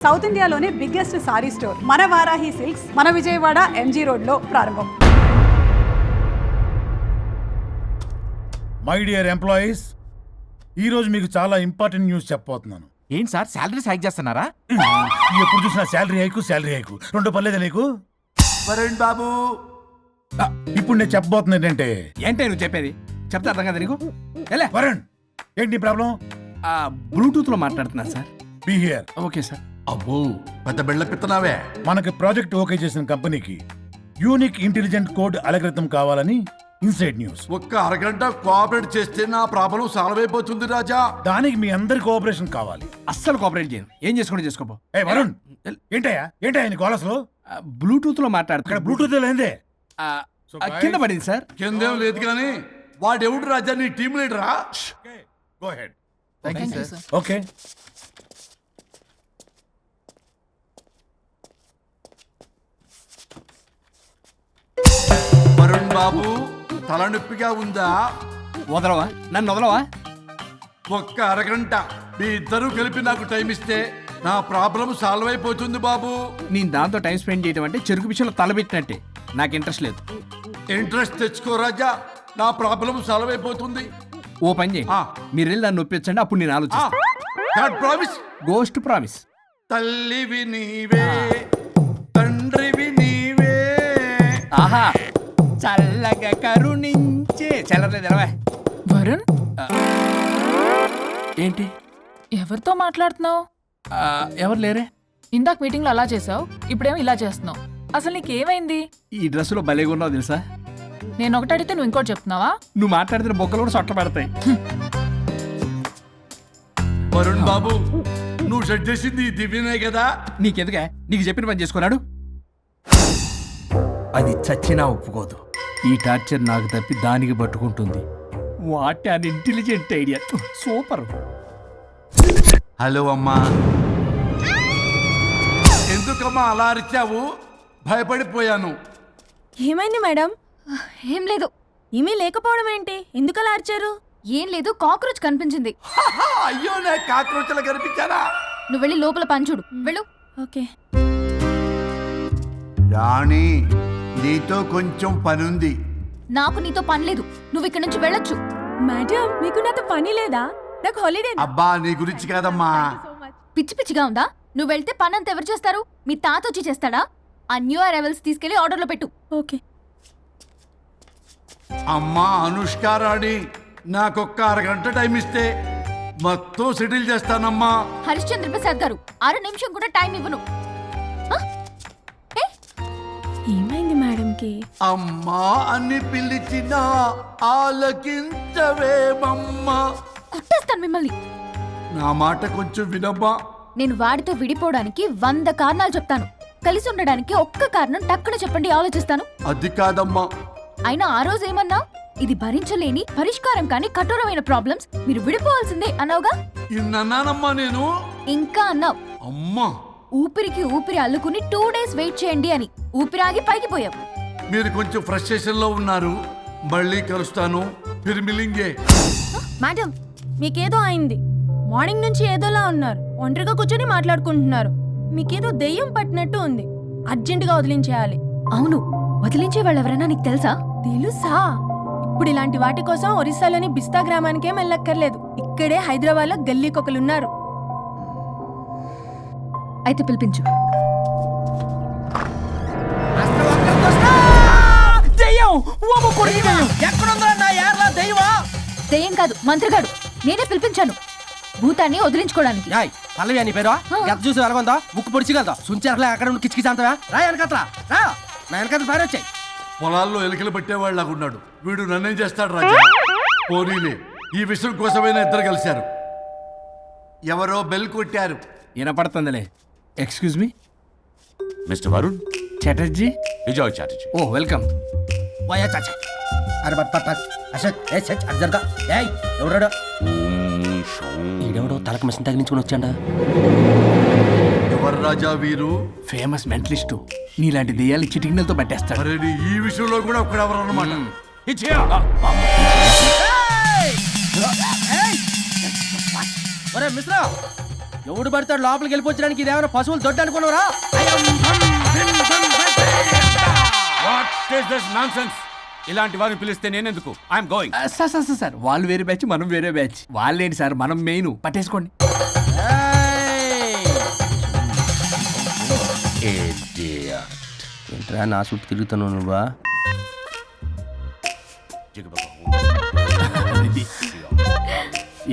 South ఇండియాలోనే biggest sorry store మన Varahi silks మన విజయవాడ ఎంజీ రోడ్లో ప్రారంభం. మై డియర్ ఎంప్లాయీస్, ఈరోజు మీకు చాలా ఇంపార్టెంట్ న్యూస్ చెప్పబోతున్నాను. ఏంటి సార్ శాలరీస్ హైక్ చేస్తున్నారా? ఎప్పుడు చూసినా శాలరీ హైకు రెండు పర్లేదా నీకు? వరుణ్ బాబు, ఇప్పుడు నేను చెప్పబోతున్నా ఏంటంటే, ఏంటే నువ్వు చెప్పేది? చెప్తా అర్థం కదా నీకు? ఎలా వరుణ్, ఏంటి ప్రాబ్లం? బ్లూటూత్ లో మాట్లాడుతున్నారు sir. Be here. Okay sir. అబ్బో పెద్ద బిళ్ళ పిత్తనావే. మనకి ప్రాజెక్ట్ ఓకే చేసిన కంపెనీకి యూనిక్ ఇంటెలిజెంట్ కోడ్ అలకృతం కావాలని ఇన్సైడ్ న్యూస్. ఒక్క అరగంట కోఆపరేట్ చేస్తే నా ప్రాబ్లం సాల్వ్ అయిపోతుంది రాజా. దానికి మీ అందరి కోఆపరేషన్ కావాలి. అస్సలు కోఆపరేట్ చేయను. ఏం చేసుకోండి చేసుకోపో. ఏ వరుణ్, ఏంటయ్యా నీ గోలసలు? బ్లూటూత్ లో ఇక్కడ మాట్లాడుతున్నా. బ్లూటూత్ లేదే. కింద పడింది సార్. కిందేం లేదు కానీ వాడెవడు రాజా? నీ టీం లీడరా? Go ahead. Sir. Okay. Varun బాబు, తలనొప్పిగా ఉందా? వదలవా? నన్ను వదలవా? ఒక్క అరగంట మీ ఇద్దరూ కలిపి నాకు టైం ఇస్తే నా ప్రాబ్లం సాల్వ్ అయిపోతుంది బాబు. నేను దాంతో టైం స్పెండ్ చేయడం అంటే చెరుకు విషయంలో తలబెట్టినట్టే. నాకు ఇంట్రెస్ట్ లేదు. ఇంట్రెస్ట్ తెచ్చుకో రాజా, నా ప్రాబ్లం సాల్వ్ అయిపోతుంది. ఓ పని చేయి, మీరు వెళ్ళి నన్ను ఒప్పించండి, అప్పుడు నేను ఆలోచిస్తాను. ప్రామిస్. Ghost promise. తల్లివి నీవే, తండ్రివి నీవే. ఆహా, చల్లగా కరుణించే. చల్లలేదు ఎలా? వరుణ్, ఏంటి? ఎవరితో మాట్లాడుతున్నావు? ఎవరు లేరే? ఇందాక మీటింగ్ లో అలా చేసావు, ఇప్పుడేమో ఇలా చేస్తున్నావు. అసలు నీకేమైంది? ఈ డ్రెస్సులో భలేగా ఉన్నావు తెలుసా? నేను ఒకటి అడిగితే నువ్వు ఇంకోటి చెప్తున్నావా? నువ్వు మాట్లాడితే బొక్కలు కూడా సొట్ట పడతాయి. వరుణ్ బాబు, నువ్వు సెట్ చేసింది ఈ దివ్యనే కదా? నీకెందుకే? నీకు చెప్పిన పని చేసుకున్నాడు. అది చచ్చినా ఒప్పుకోదు. ఈ టార్చర్ నాకు తప్పి దానికి పట్టుకుంటుంది. What an intelligent idea. Super. Hello అమ్మా. ఎందుకమ్మా అలా అరిచావు? భయపడిపోయాను. ఏమైంది మేడం? ఏం లేదు. ఏమీ లేకపోవడం ఏంటి? ఎందుకలా అరిచారు? ఏం లేదు, కాక్రోచ్ కనిపించింది. అయ్యో, నా కాక్రోచ్లు కనిపించారా? నువ్వు వెళ్ళి లోపల పని చూడు. వెళ్ళు. ఓకే. రాణి, నీతో కొంచెం పనుంది. నాకు నీతో పని లేదు. నువ్వు ఇక్కడ నుంచి వెళ్ళొచ్చు. మేడం, మీకు నాతో పని లేదా? నాకు హాలిడే. అబ్బా, నీ గురించి కాదమ్మా. పిచ్చి పిచ్చిగా ఉందా? నువ్వు వెళ్తే పని అంతా ఎవరు చేస్తారు? మీ తాత వచ్చి చేస్తాడా? ఆ న్యూ అరైవల్స్ తీసుకెళ్లి ఆర్డర్లో పెట్టు. ఓకే. అమ్మా అనుష్క రాణి, నాకొక్క అరగంట టైం ఇస్తే మొత్తం సెటిల్ చేస్తానమ్మా. హరిశ్చంద్ర ప్రసాద్ గారు, 6 నిమిషం కూడా టైం ఇవ్వను. ఏమైంది మేడంకి? అమ్మా అని పిలిచినా ఆలకించవేమమ్మా. కుట్టేస్తాను మిమ్మల్ని. నా మాట కొంచెం వినమ్మా. నేను వాడితో విడిపోవడానికి 100 కారణాలు చెప్తాను. కలిసి ఉండడానికి ఒక్క కారణం టక్కున చెప్పండి, ఆలోచిస్తాను. అది కాదమ్మా. అయినా ఆ రోజు ఏమన్నా? ఇది భరించలేని పరిష్కారం కాని కఠోరమైన ప్రాబ్లమ్స్, మీరు విడిపోవాల్సిందే అన్నావుగా. ఇన్నానమ్మా నేను. ఇంకా అన్నావు. అమ్మా, ఊపిరికి ఊపిరి అల్లుకుని 2 days వెయిట్ చేయండి అని. ఊపిరాగి పైకి పోయావు. మీరు కొంచెం ఫ్రస్ట్రేషన్ లో ఉన్నారు. మళ్ళీ కలుస్తాను. ఫిర్మిలింగే. మేడం, మీకేదో అయింది. మార్నింగ్ నుంచి ఏదోలా ఉన్నారు. ఒంటరిగా కూర్చొని మాట్లాడుకుంటున్నారు. మీకేదో దెయ్యం పట్టినట్టు ఉంది. అర్జెంటుగా వదిలించేయాలి. అవును, వదిలించే వాళ్ళెవరైనా నీకు తెలుసా? తెలుసా? ఇప్పుడు ఇలాంటి వాటి కోసం ఒరిస్సాలోని బిస్తా గ్రామానికేం వెళ్ళక్కర్లేదు. ఇక్కడే హైదరాబాద్ లో గల్లీకొకలున్నారు. అయితే పిలిపించు. దెయ్యం కాదు, మంత్రిగాడు. నేనే పిలిపించాను భూతాన్ని వదిలించుకోవడానికి. పల్లవి అని పేరు ఎంత చూసి వెలగొందా? ముక్కు పొడిచిగలదా? సుంచరలే అక్కడ ఉండి కిచకిచ అంతవా? రా వెనకట్రా, రా. నా వెనకట్ల పారి వచ్చాయి. పొలాల్లో ఎలుకలు పట్టేవాళ్ళగా ఉన్నాడు వీడు. నన్నేం చేస్తాడు రాజా? పోనీలే, ఈ విషయం కోసమైనా ఇద్దరు కలిశారు. ఎవరో బెల్ కొట్టారు. వినపడుతుందిలే. Excuse me, mister Varun Chatterjee. Vijay Chatterjee. Oh welcome. వాయా చాచా. అరే బట్ పట్ పట్. అశోక్, ఏ సచ్ అర్జర్గా. ఏయ్, ఎవరాడు? ఈడెవడో తలకు మిషన్ తగిలించుకుని వచ్చాడా? ఎవరు రాజా వీరు? Famous mentalist. నీలాంటి దెయ్యాలు చిటికినలతో పట్టేస్తాడు. అరే, ఈ విషయంలో కూడా ఒకడెవరు అన్నమాట. ఒరే మిశ్రా, ఎవడు పడతాడు లోపలికి వెళ్ళిపోవడానికి ఇదేమైనా పశువులు దొడ్డు అనుకున్నారా? What is this nonsense? ఇలాంటి వారిని పిలిస్తే నేనెందుకు? I'm going. సార్ వాళ్ళు వేరే బ్యాచ్, మనం వేరే బ్యాచ్. వాళ్ళేంటి సార్, మనం మెయిన్. పట్టేసుకోండి. ఏంట్రా నా చుట్టూ తిరుగుతున్నావు నువ్వా?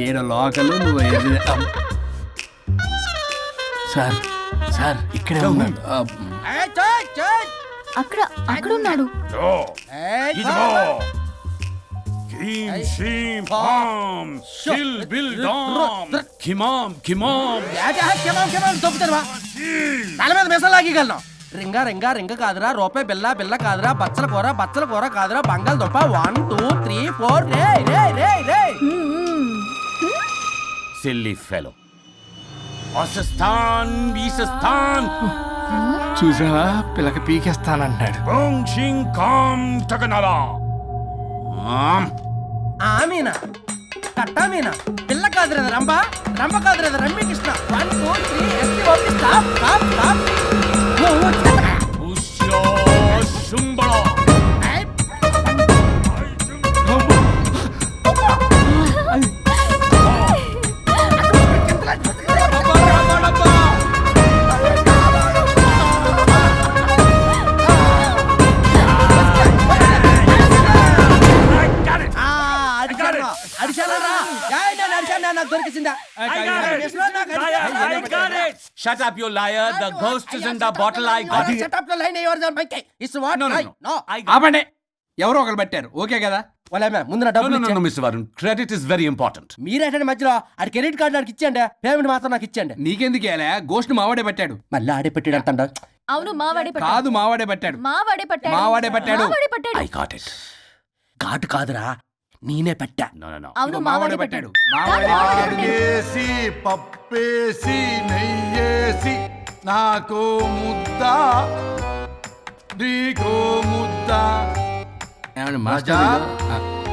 ఏడో లోకలు నువ్వు సార్ సార్ ఇక్కడే ఉన్నాడు. అక్కడ అక్కడ ఉన్నాడు. తల మీద మిసం లాగగలను. రింగా రింగా రింగ కాదురా, రూపాయి బిల్ల బిల్ల కాదురా, బచ్చల కూర కాదురా, బంగాళదుంప 1 2 3 4 రే రే రే రే. Silly fellow. వాసస్థాన్ వీసస్థాన్ చూసావా, పిల్లకి పీకేస్తానంటాడు. ఆమీనా కట్టామీనా పిల్ల కాదురా రంభ, రంభ కాదురా Ramya Krishna. 1 2 3 ST OP stop stop stop. Shut up, you liar. The ghost is in the bottle. I got it. Shut up the line. You are the mic. It's what? No. ఆపండి. ఎవరో ఒకరు పెట్టారు, okay కదా? ముందు నా డబ్బులు No, Mr. Varun. Credit is very important. మీరేటండి మధ్యలో ఆడి credit card నాకు ఇచ్చేయండి, పేమెంట్ మాత్రం నాకు ఇచ్చేయండి. నీకెందుకు వేయాలా? గోష్ట్ మావాడే పట్టాడు. మళ్ళీ ఆడే పెట్టాడు అంట. అవును మావాడే పట్టాడు. కాదు, మావాడే పట్టాడు. మావాడే పట్టాడు. మావాడే పట్టాడు. మావాడే పట్టాడు. I got it. ఘాటు కాదురా, నేనే పెట్టా. No. అవును మావాడే మావాడే పట్టాడు. పట్టాడు. మావాడే పట్టాడు. ఆకేసి పప్పేసి నెయ్యేసి నాకు ముద్ద నీకో ముద్ద. ఏమండి రాజా మాస్టర్?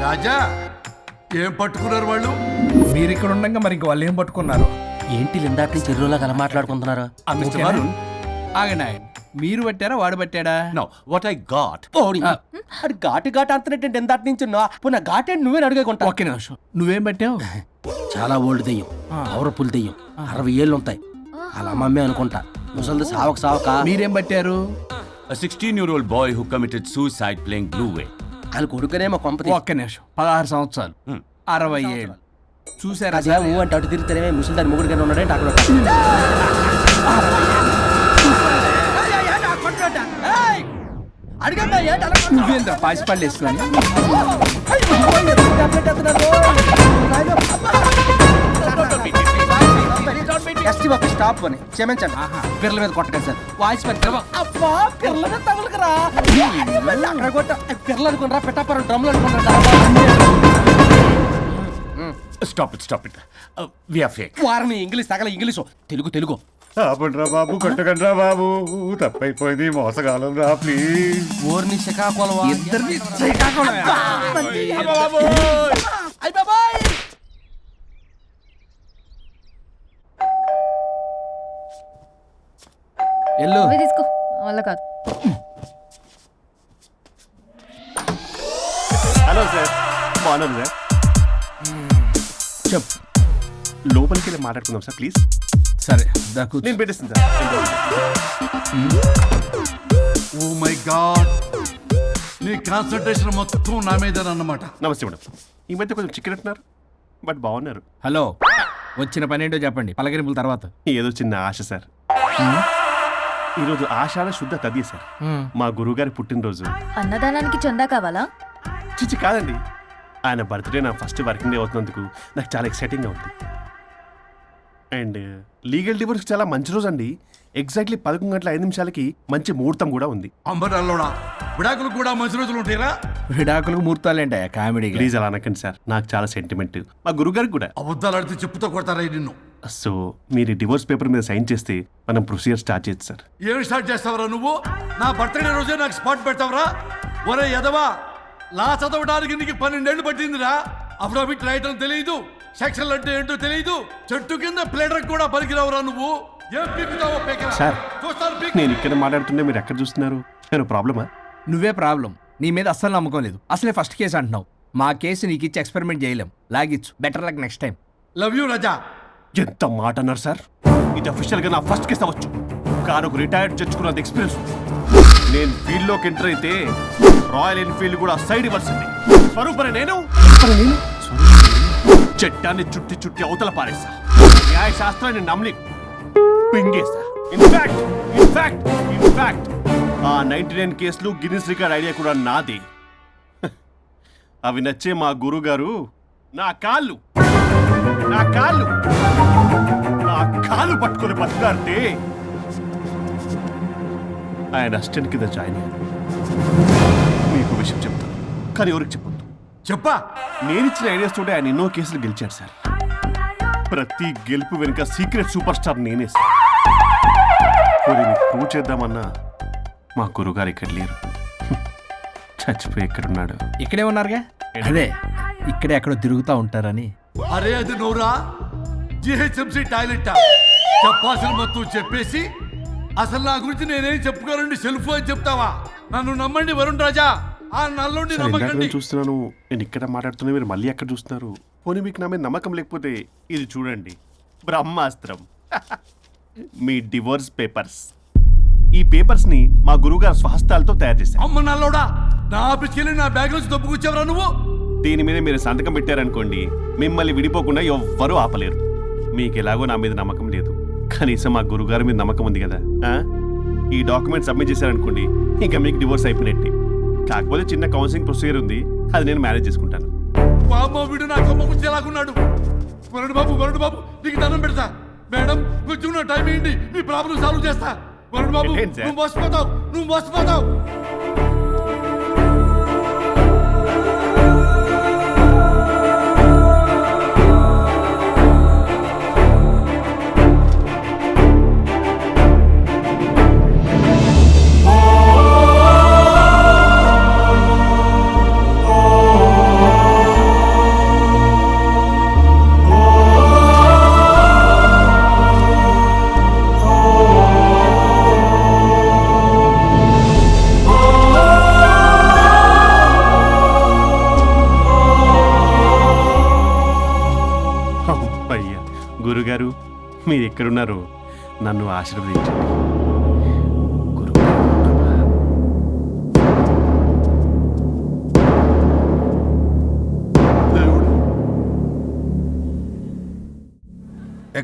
రాజా ఏం పట్టుకున్నారు వాళ్ళు? మీరు ఇక్కడ ఉండగా మరి ఇంక వాళ్ళు ఏం పట్టుకున్నారు? ఏంటి ఇందాక నుంచి చెరువులా కల మాట్లాడుకుంటున్నారు? Mr. Varun. ఆగండి. మీరు పట్టారా, వాడు పట్టాడా? No, what I got. అది ఘాటు ఘాటు అంతనేటంటే ఎంత నుంచి నా ఘాటు ఏంటి నువ్వే అడుగుకుంటా. ఒక్క నిమిషం, నువ్వేం పట్టావు? చాలా ఓల్డ్ దెయ్యం, పవర్ఫుల్ దెయ్యం, 60 ఏళ్ళు ఉంటాయి. అలా అమ్మమ్మే అనుకుంటా. ముసలిది సావక మీరేం పట్టారు? A 16-year-old boy who committed suicide playing Blue Way. వాళ్ళు కొడుకునేమో కొంపతి. ఒక్క నిమిషం, 16 సంవత్సరాలు, 60 ఏళ్ళు. చూసారా? అదే ఊ అంటే అటు తిరిగితేనే ముసలి దాని ముగ్గురు కానీ ఉన్నాడంటే అక్కడ నువ్వేంద్ర పాసిపళ్ళు వేసుకొని స్టాప్ అని క్షమించండి. పిల్లల మీద కొట్టకండి సార్. వాయిస్ అబ్బా పిల్లల మీద తగులుకరా అక్కడ కొట్ట. పిల్లలు అనుకున్నారా, పెట్టాపరం డ్రమ్లు అనుకున్నారా? Stop it. We are fake. వారిని ఇంగ్లీష్ తగల ఇంగ్లీషు తెలుగు. ఆపండ్రా బాబు, కొట్టకండ్రా బాబు, తప్పైపోయింది, మోసగాలం రా ప్లీజ్. ఊరిని శ్రీకాకుళం ఇద్దరిని శ్రీకాకుళం. ఎల్లు నువ్వే తీసుకో, వల్ల కాదు. హలో సార్, బాగున్నాను సార్. చెప్పు. లోపలికి వెళ్ళి మాట్లాడుకుందాం సార్ ప్లీజ్. సరే దాకు నేను పెట్టేస్తాను సార్. ఓ మై గాడ్, నీ కాన్సన్ట్రేషన్ మొత్తం నా మీదనన్నమాట. నమస్తే మేడం. ఈ మధ్య కొంచెం చికెన్ అంటున్నారు, బట్ బాగున్నారు. హలో, వచ్చిన పని ఏంటో చెప్పండి, పలకరింపుల తర్వాత. ఏదో చిన్న ఆశ సార్. ఈరోజు ఆషాఢ శుద్ధ తదియ సార్, మా గురువుగారి పుట్టినరోజు. అన్నదానానికి చందా కావాలా? చిచ్చి కాదండి, ఆయన బర్త్డే నా ఫస్ట్ వర్కింగ్ డే అవుతున్నందుకు నాకు చాలా ఎక్సైటింగ్గా ఉంది. అండ్ లీగల్ డివోర్స్కి చాలా మంచి రోజు అండి. ఎగ్జాక్ట్లీ 11:05 మంచి ముహూర్తం కూడా ఉంది. అంబరాల్లోడా విడాకులు కూడా మంచి రోజులు ఉంటాయిరా? విడాకులకు ముహూర్తాలేంటా కామెడీ? ప్లీజ్ అలా అనకండి సార్, నాకు చాలా సెంటిమెంట్, మా గురుగారికి కూడా. అబద్ధాలు ఆడితే చెప్పుతో కొడతారా నిన్ను? సో మీరు డివోర్స్ పేపర్ మీద సైన్ చేస్తే మనం ప్రొసీజర్ స్టార్ట్ చేయొచ్చు సార్. ఏమి స్టార్ట్ చేస్తావరా నువ్వు? నా బర్త్డే రోజే నాకు స్పాట్ పెడతావరా? ఒరే ఎదవా, లా చదవడానికి నీకు 12 ఏళ్ళు పట్టిందిరా. అఫిడవిట్ రాయటం తెలియదు, సెక్షన్లు అంటే ఏంటో తెలియదు. చెట్టు కింద ప్లేడర్ కూడా పలికిరావురా నువ్వు. ఏం పీకుతావో పీకరా. సార్ చూస్తాను పీక్. నేను ఇక్కడ మాట్లాడుతుంటే మీరు ఎక్కడ చూస్తున్నారు? నేను ప్రాబ్లమా? నువ్వే ప్రాబ్లం. నీ మీద అస్సలు నమ్మకం లేదు. అసలే ఫస్ట్ కేసు అంటున్నావు. మా కేసు నీకు ఇచ్చి ఎక్స్పెరిమెంట్ చేయలేం. లాగిచ్చు. Better luck next time. Love you Raja. ఎంత మాట అన్నారు సార్? ఇది అఫీషియల్గా నా ఫస్ట్ కేసు అవ్వచ్చు, కానీ ఒక రిటైర్డ్ జడ్జ్కున్నది ఎక్స్పీరియన్స్. నేను ఫీల్డ్లోకి ఎంటర్ అయితే రాయల్ ఎన్ఫీల్డ్ కూడా సైడ్ ఇవ్వాల్సింది. స్వరూపరే నేను చట్టాన్ని చుట్టి చుట్టి అవతల పారేసా. న్యాయ శాస్త్రాన్ని నమ్మి పింగేసా. ఇన్ఫాక్ట్ ఆ 99 కేసులు గిన్నిస్ రికార్డ్ ఐడియా కూడా నాదే. అవి నచ్చే మా గురుగారు నా కాళ్ళు పట్టుకొని బతుకాడితే ఆయన అసిస్టెంట్ కింద జాయిన్ అయ్యారు. మీకు విషయం చెప్తాను, కానీ ఎవరికి చెప్పొద్దు. చెప్పా. నేను ఇచ్చిన ఐడియాస్ తోటి ఆయన ఎన్నో కేసులు గెలిచాడు సార్. ప్రతి గెలుపు వెనుక సీక్రెట్ సూపర్ స్టార్ నేనే సార్. ప్రూవ్ చేద్దామన్నా మా గురుగారు ఇక్కడ లేరు. చచ్చిపోయి ఎక్కడున్నాడు? ఇక్కడే ఉన్నారుగా. అదే ఇక్కడే ఎక్కడో తిరుగుతూ ఉంటారని. అరే అది నోరా జిహెచ్ఎంసీ టాయిలెట్ చెప్పాల్సిన మొత్తం చెప్పేసి అసలు నా గురించి నేనేం చెప్పుకోనండి సెల్ఫ్ అని చెప్తావా? నన్ను నమ్మండి వరుణ్ రాజా. ఆ నల్లుండి నమ్మకండి. చూస్తున్నాను నేను ఇక్కడ మాట్లాడుతున్నా, మీరు మళ్ళీ ఎక్కడ చూస్తున్నారు? పోనీ మీకు నా మీద నమ్మకం లేకపోతే ఇది చూడండి, బ్రహ్మాస్త్రం. మీ డివోర్స్ పేపర్స్. ఈ పేపర్స్ ని మా గురువుగారు స్వహస్తాలతో తయారు చేశారు. అమ్మ నల్లోడా, నా ఆఫీస్కి వెళ్ళి నా బ్యాగ్ నుంచి దొబ్బుకొచ్చావరా నువ్వు? దీని మీద మీరు సంతకం పెట్టారనుకోండి, మిమ్మల్ని విడిపోకుండా ఎవ్వరూ ఆపలేరు. మీకు ఎలాగో నా మీద నమ్మకం లేదు, కనీసం మా గురుగారి మీద నమ్మకం ఉంది కదా. ఈ డాక్యుమెంట్ సబ్మిట్ చేశారనుకోండి, ఇంకా మీకు డివోర్స్ అయిపోయినట్టే. కాకపోతే చిన్న కౌన్సిలింగ్ ప్రొసీజర్ ఉంది, అది నేను మేనేజ్ చేసుకుంటాను. వీడు నా కొమ్మ గురించి ఎలాగున్నాడు? వరుణ్ బాబు నీకు దండం పెడతా. మేడం కొంచెం నా టైం ఏంటి, నీ ప్రాబ్లం సాల్వ్ చేస్తా. వరుణ్ బాబు నువ్వు మోసపోతావు. గురుగారు మీరు ఎక్కడున్నారో నన్ను ఆశీర్వదించండి.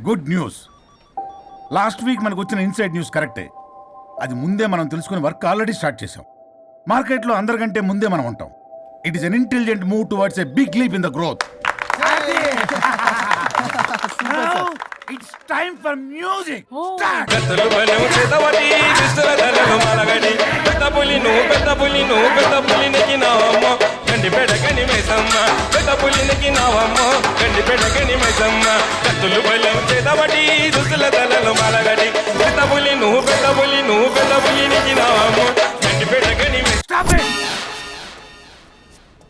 Good news. లాస్ట్ వీక్ మనకు వచ్చిన ఇన్సైడ్ న్యూస్ కరెక్టే. అది ముందే మనం తెలుసుకుని వర్క్ ఆల్రెడీ స్టార్ట్ చేసాం. మార్కెట్లో అందరికంటే ముందే మనం ఉంటాం. It is an intelligent move towards a big leap in the growth. It's time for music. Start. Stop it.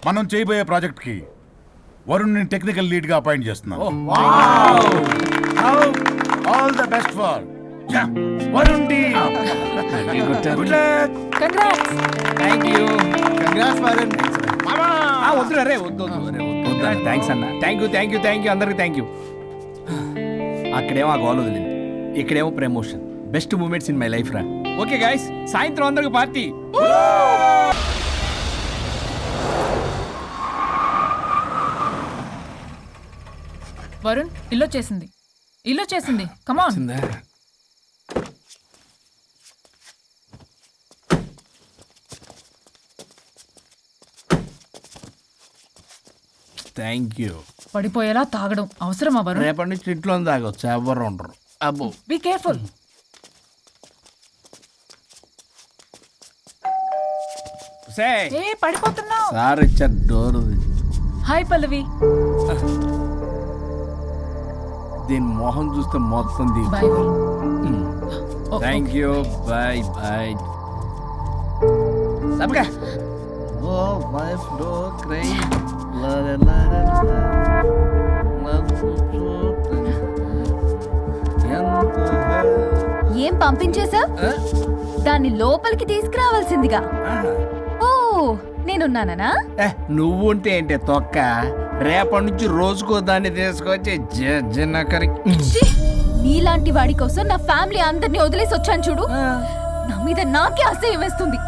మనం చేయబోయే ప్రాజెక్ట్ కి వరుణ్ ని టెక్నికల్ లీడ్ గా అపాయింట్ చేస్తున్నాం. All the best for Varun team. Good luck. Congrats. Thank you. Congrats Varun. వద్దురా రే, వద్దు. Thanks అన్న. థ్యాంక్ యూ అందరికి థ్యాంక్ యూ. అక్కడేమో ఆ గోల్ వదిలింది, ఇక్కడేమో promotion. Best moments in my life రా. ఓకే గైస్, సాయంత్రం అందరికి పార్టీ. వరుణ్ ఇల్లు చేసింది. కమాన్. Thank you. పడిపోయేలా తాగడం అవసరమా వరుణ్? రేపటి నుంచి ఇంట్లో తాగొచ్చు, ఎవరు ఉండరు. అబ్బో, బీ కేర్ఫుల్. పడిపోతున్నావు. సార్ ఇచ్చారు డోర్. హాయ్ పల్లవి. దీని మొహం చూస్తే మొత్తం bye. Thank you. Bye bye. ఓ వైఫ్ డో క్రై. ఏం పంపించేశా? దాన్ని లోపలికి తీసుకురావాల్సిందిగా. ఓ నేనున్నానా? నువ్వుంటే ఏంటి తొక్క, రేపటి నుంచి రోజుకో దాన్ని తీసుకొచ్చి జనకరి. ఛీ! నీలాంటి వాడి కోసం నా ఫ్యామిలీ అందరినీ వదిలేసి వచ్చాను చూడు. నా మీద నాకే అసహ్యం వేస్తుంది.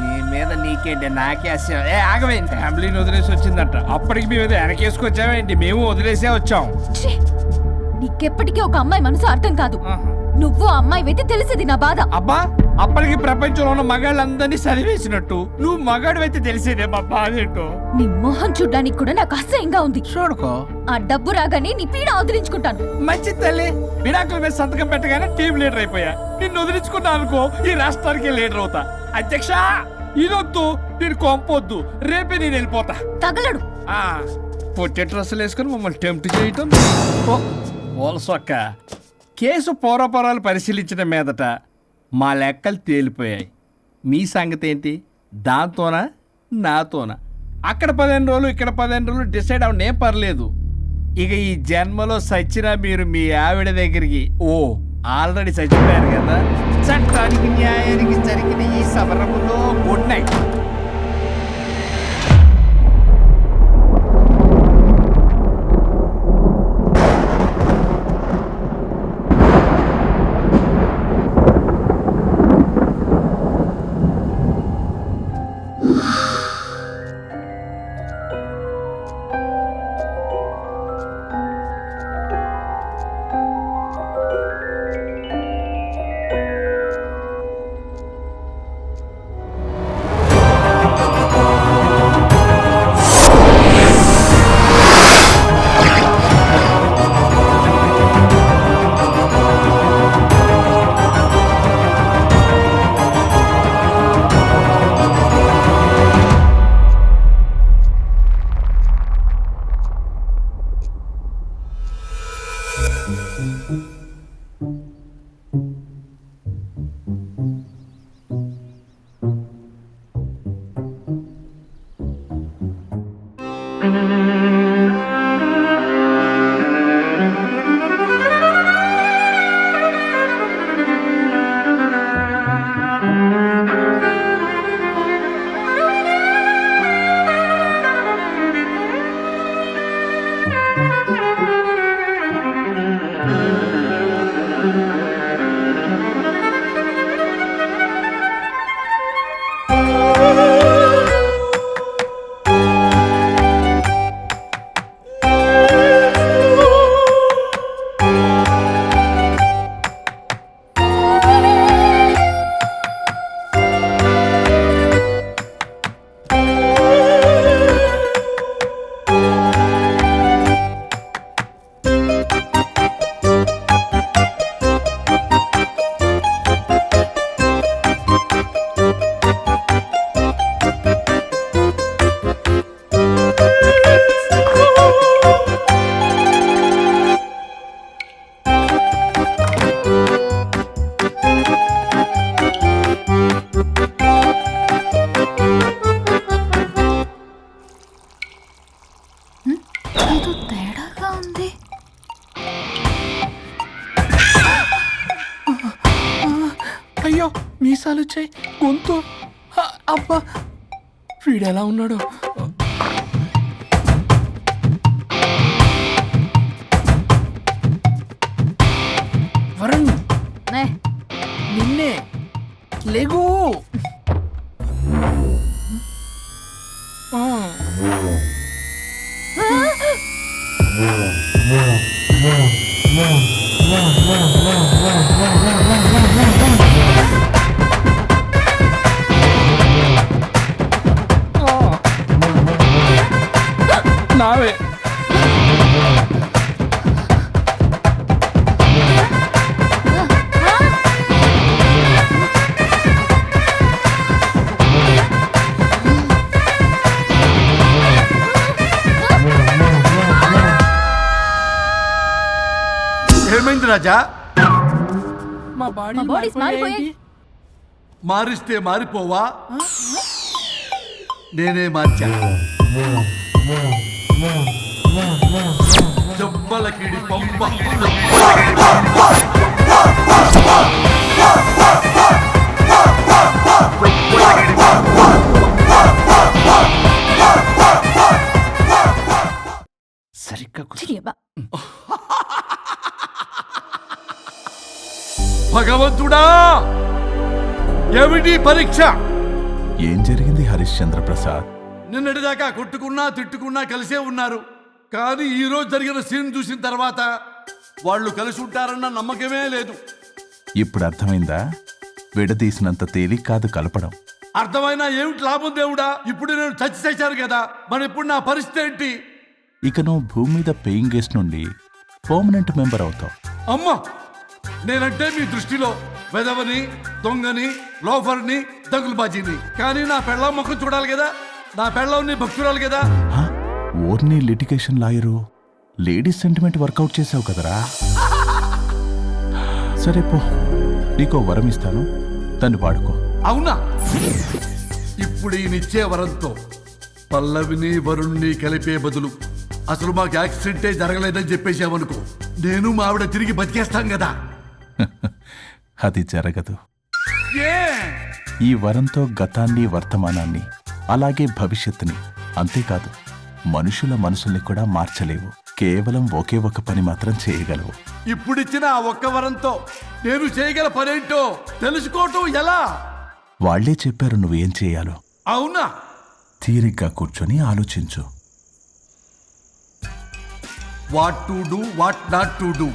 నీ మీద నీకేంటి, నాకే అసహ్యం. ఆగవేంటి, ఫ్యామిలీని వదిలేసి వచ్చిందట, అప్పటికి మేము ఏదో వెనకేసుకొచ్చామేంటి? మేము వదిలేసే వచ్చాం. ఛీ! నీకెప్పటికీ ఒక అమ్మాయి మనసు అర్థం కాదు. నువ్వు అమ్మాయి అయితే తెలిసేది నా బాధ. అబ్బా, అప్పటికి ప్రపంచంలో ఉన్న మగాళ్ళందరినీ చదివేసినట్టు నువ్వు మగాడివైతే తెలిసేదే మా బాధ ఏంటో. నీ మొహం చూడ్డానికి కూడా నాకు అసహ్యంగా ఉంది. చూడుకో, ఆ డబ్బు రాగానే నీ పీడ వదిలించుకుంటాను. మంచి తల్లి, విడాకుల మీద సంతకం పెట్టగానే టీం లీడర్ అయిపోయా. నిన్ను వదిలించుకున్నా అనుకో, ఈ రాష్ట్రానికి లీడర్ అవుతా. అధ్యక్ష, ఇదొద్దు, నేను కొంపొద్దు, రేపే నేను వెళ్ళిపోతా. తగలడు. పొట్టె డ్రెస్సులు వేసుకుని మమ్మల్ని టెంప్ట్ చేయటం. ఓలసొక్క, కేసు పూర్వపరాలు పరిశీలించిన మీదట మా లెక్కలు తేలిపోయాయి. మీ సంగతి ఏంటి? దాంతోనా నాతోనా? అక్కడ 15 రోజులు, ఇక్కడ 15 రోజులు డిసైడ్ అవనేం పర్లేదు. ఇక ఈ జన్మలో సచ్చినా మీరు మీ ఆవిడ దగ్గరికి ఆల్రెడీ చచ్చిపోయారు కదా. చట్టానికి న్యాయానికి జరిగిన ఈ సమరములో గుడ్ నైట్. అయ్యో, మీసాలు వచ్చాయి, గొంతు. అబ్బా, వీడెలా ఉన్నాడు? వరుణ్, నిన్నే లేగు. నావే. ఏమైంది రాజా? మా బాడీ మారిస్తే మారిపోవా? నేనే మార్చా. చెంబలకిడి పంప సరిగ్గా కూర్చో. చిరియబ్బా. భగవంతుడా ఏమిటి పరీక్ష? ఏం జరిగింది హరిశ్చంద్ర ప్రసాద్? నిన్నటిదాకా కొట్టుకున్నా తిట్టుకున్నా కలిసే ఉన్నారు, కానీ ఈ రోజు జరిగిన సీన్ చూసిన తర్వాత వాళ్ళు కలిసి ఉంటారన్న నమ్మకమే లేదు. ఇప్పుడు అర్థమైందా? విడదీసినంత తేలిక కాదు కలపడం. అర్థమైనా ఏమిటి లాభం దేవుడా? ఇప్పుడు నేను చచ్చి చేశాను కదా, మరి ఇప్పుడు నా పరిస్థితి ఏంటి? ఇక నువ్వు భూమి మీద పేయింగ్ గెస్ట్ నుండి పర్మనెంట్ మెంబర్ అవుతావు. అమ్మా, నేనంటే మీ దృష్టిలో వెదవని, దొంగని, లోఫర్ని, దగులుబాజీని. కానీ నా పెళ్ళం ముఖం చూడాలి కదా, నా పెళ్ళంని భక్తురాలు కదా. ఓర్ని litigation lawyer, ladies sentiment work out చేసావు కదరా. సరే పో, నీకో వరం ఇస్తాను, దాన్ని వాడుకో. అవునా? ఇప్పుడు ఈయనిచ్చే వరంతో పల్లవిని వరుణ్ణి కలిపే బదులు అసలు మాకు యాక్సిడెంటే జరగలేదని చెప్పేసామనుకో, నేను మా ఆవిడ తిరిగి బతికేస్తాం కదా. అది జరగదు. ఏ ఈ వరంతో గతాన్ని, వర్తమానాన్ని, అలాగే భవిష్యత్తుని, అంతేకాదు మనుషుల మనసుల్ని కూడా మార్చలేవు. కేవలం ఒకే ఒక పని మాత్రం చేయగలవు. ఇప్పుడిచ్చిన ఆ ఒక్క వరంతో నేను చేయగల పనేంటో తెలుసుకోవటం ఎలా? వాళ్లే చెప్పారు నువ్వేం చేయాలో. అవునా? తీరిగ్గా కూర్చొని ఆలోచించు. What to do, what not to do.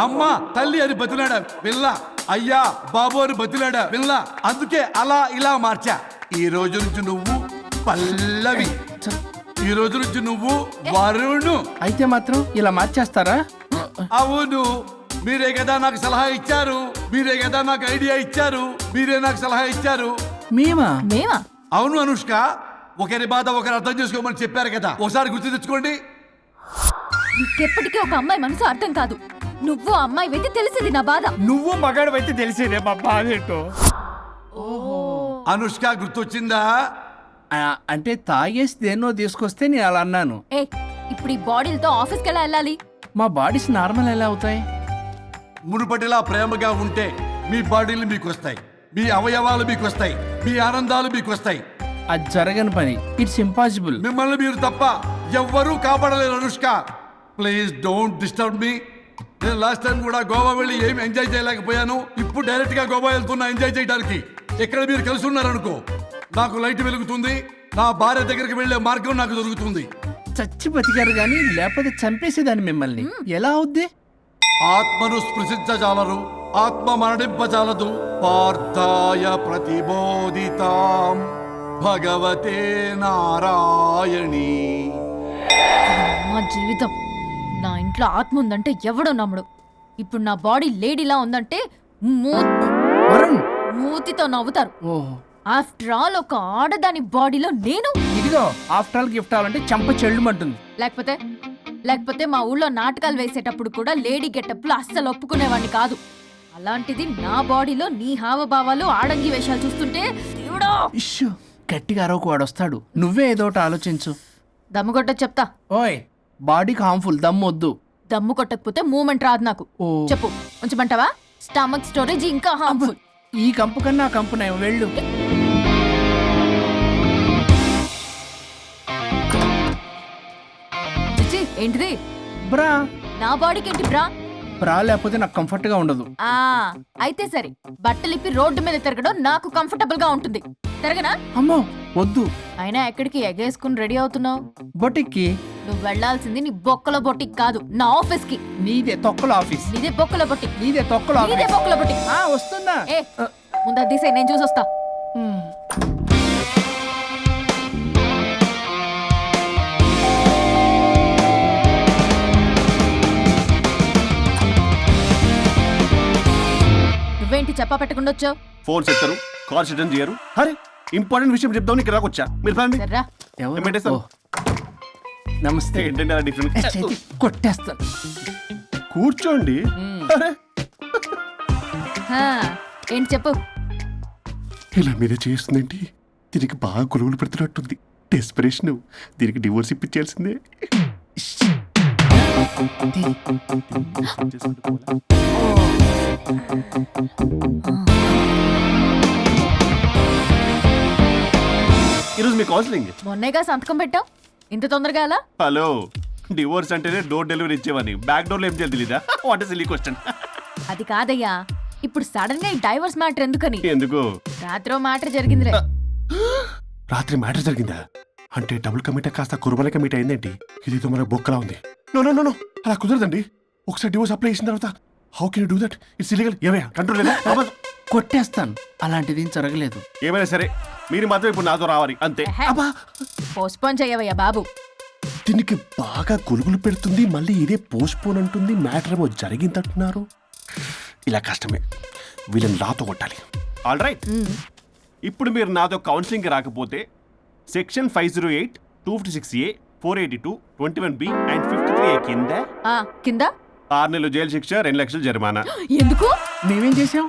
అమ్మా తల్లి అని బతిలాడా పిల్ల, అయ్యా బాబు అని బతిలాడా పిల్ల. అందుకే అలా ఇలా మార్చా. ఈ రోజు నుంచి నువ్వు పల్లవి, ఈ రోజు నుంచి నువ్వు వరుణు. అయితే మాత్రం ఇలా మార్చేస్తారా? అవును, మీరే కదా నాకు సలహా ఇచ్చారు, మీరే కదా నాకు ఐడియా ఇచ్చారు, మీరే నాకు సలహా ఇచ్చారు. మేమా? మేమా? అవును అనుష్క, ఒకరి బాధ ఒకరు అర్థం చేసుకోమని చెప్పారు కదా, ఒకసారి గుర్తు తెచ్చుకోండి. నీకెప్పటికీ ఒక అమ్మాయి మనసు అర్థం కాదు. నువ్వు అమ్మాయి అయితే తెలిసేది నా బాధ. నువ్వు మగాడు అయితే తెలిసేదే మా బాధ ఏంటో. అనుష్క గుర్తొచ్చిందా? అంటే తాగేసి దేన్నో తీసుకొస్తే నేను అలా అన్నాను. ఏ ఇప్పుడు ఈ బాడీలతో ఆఫీస్కి ఎలా వెళ్ళాలి? మా బాడీస్ నార్మల్ ఎలా అవుతాయి? మునుపటిలా ప్రేమగా ఉంటే మీ బాడీలు మీకు వస్తాయి, మీ అవయవాలు మీకు వస్తాయి, మీ ఆనందాలు మీకు వస్తాయి. అది జరగని పని. It's impossible. మిమ్మల్ని మీరు తప్ప ఎవ్వరూ కాపాడలేరు Anushka. Please don't disturb me. నేను లాస్ట్ టైం కూడా గోవా వెళ్ళి ఏమి ఎంజాయ్ చేయలేకపోయాను. ఇప్పుడు డైరెక్ట్ గా గోవా వెళ్తున్నా ఎంజాయ్ చేయడానికి. ఇక్కడ మీరు కలిసి ఉన్నారనుకో, నాకు లైట్ వెలుగుతుంది, నా భార్య దగ్గరికి వెళ్లే మార్గం నాకు దొరుకుతుంది. చచ్చి బతికారు గాని లేకపోతే చంపేసేదాన్ని మిమ్మల్ని. ఎలా అవుద్ది? ఆత్మను స్పృశించజాలరు, ఆత్మ మరణింపజాలదు. పార్థాయ ప్రతిబోధితాం భగవతే నారాయణి. మా జీవితం, నా ఇంట్లో ఆత్మ ఉందంటే ఎవడో నమ్ముడు. ఇప్పుడు నా బాడీ లేడీలా ఉందంటే వరుణ్, మూతితో నవ్వుతారు. ఓహో, ఆఫ్టర్ ఆల్ ఒక ఆడదాని బాడీలో నేను. ఇదిగో ఆఫ్టర్ ఆల్ గిఫ్ట్ అవ్వాలంటే చంప చెల్లుమంటుంది. లేకపోతే మా ఊళ్ళో నాటకాలు వేసేటప్పుడు కూడా లేడీ గెటప్లు అస్సలు ఒప్పుకునేవాడిని కాదు. అలాంటిది నా బాడీలో నీ హావభావాలు, ఆడంగి వేషాలు చూస్తుంటే దేవుడా. ఇష్యూ, గట్టిగా అరవకు, వాడు వస్తాడు. నువ్వే ఏదో ఒకటి ఆలోచించు. దమ్ము కొట్ట చెప్తా. ఓయ్, బాడీకి హార్మ్ఫుల్, దమ్ము వద్దు. దమ్ము కొట్టకపోతే మూమెంట్ రాదు నాకు. ఓ. చెప్పు, ఉంచమంటావా? స్టమక్ స్టోరేజ్ ఇంకా హార్మ్ఫుల్. ఈ కంపు కన్నా ఆ కంపు నయం, వెళ్ళు. చిచ్చి, ఏంటిది? బ్రా. నా బాడీకి ఏంటి బ్రా? బ్రా లేకపోతే నాకు కంఫర్ట్ గా ఉండదు. అయితే సరే, బట్టలిప్పి రోడ్డు మీద తిరగడం నాకు కంఫర్టబుల్ గా ఉంటుంది. తిరగనా? అమ్మో వద్దు. అయినా ఎక్కడికి ఎగేసుకుని రెడీ అవుతున్నావు? బొటిక్కి. నువ్వు వెళ్లాల్సింది నీ బొక్కల బొట్టికి కాదు, నా ఆఫీస్ కి. నీదే తొక్కల ఆఫీస్. నీదే బొక్కల బొట్టి. నీదే తొక్కల ఆఫీస్. నీదే బొక్కల బొట్టి. వస్తున్నా. ఏ ముందు అది తీసేయ్, నేను చూసొస్తా. నువ్వేంటి చెప్పా పెట్టకుండా వచ్చావు? ఫోన్ చెప్తారు, కాల్ అటెండ్ చేయరు. అరే ఇంపార్టెంట్ విషయం చెప్దాం ఇక్కడ వచ్చా. మీరు పదండి. సర్రా. ఓ, నమస్తే. ఏంటంటే అలా డిఫరెంట్. చేతి కొట్టేస్తాను. కూర్చోండి. అరే హా, ఏంటి చెప్పు. ఇలా మీరే చేస్తుందండి దీనికి బాగా గొలుగులు పెడుతున్నట్టుంది. డెస్పరేషన్, దీనికి డివోర్స్ ఇప్పించాల్సిందే. ఈరోజు మీ కౌన్సిలింగ్. మొన్నేగా సంతకం పెట్టావు, ఇంత తొందరగా అలా? హలో, డివోర్స్ అంటేనే డోర్ డెలివరీ ఇచ్చేవాని, బ్యాక్ డోర్లో ఏం చేయాలి తెలీదా? What is silly question. అది కాదయ్యా, ఇప్పుడు సడన్ గా ఈ డైవర్స్ మ్యాటర్ ఎందుకని? ఎందుకు? రాత్రో మ్యాటర్ జరిగిందిలే. రాత్రి మ్యాటర్ జరిగిందా? అంటే డబుల్ కమిట్ కాస్త కుర్బల కమిట్ అయిందేంటి? ఇది మన బొక్కలా ఉంది. నో నో నో నో, అలా కుదరదండి. ఒకసారి డివోర్స్ అప్లై చేసిన తర్వాత how can you do that? It's illegal. ఏమయ్యా కంట్రోల్ లేదా? కొట్టేస్తాను, అలాంటిది ఏం జరగలేదు. ఏమైనా సరే మీరు మాత్రం ఇప్పుడు నాతో రావాలి అంతే. అబ్బా, పోస్ట్పోన్ చెయ్యవయ్యా బాబు. దీనికి బాగా గొలుగులు పెడుతుంది, మళ్ళీ ఇదే పోస్ట్ పోన్ అంటుంది. మ్యాటర్ ఏమో జరిగిందంటున్నారు. ఇలా కష్టమే, వీళ్ళని నాతో కొట్టాలి. ఆల్ రైట్, ఇప్పుడు మీరు నాతో కౌన్సిలింగ్కి రాకపోతే section 508, 256A, 482, 21B and 53A కింద కింద 6 నెలలు జైలు శిక్ష, 2 లక్షలు జరిమానా. ఎందుకు? మేమేం చేసాం?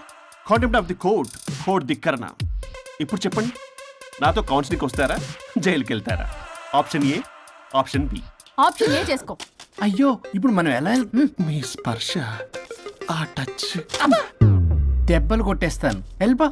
Contempt of the court, court ధిక్కరణ. ఇప్పుడు చెప్పండి, నాతో కౌన్సిలింగ్కి వస్తారా, జైలుకి వెళ్తారా? Option A, option B. Option A చేసుకో. అయ్యో, ఇప్పుడు మనం ఎలా మీ స్పర్శ, ఆ టచ్. దెబ్బలు కొట్టేస్తాను. వెళ్ళిపో.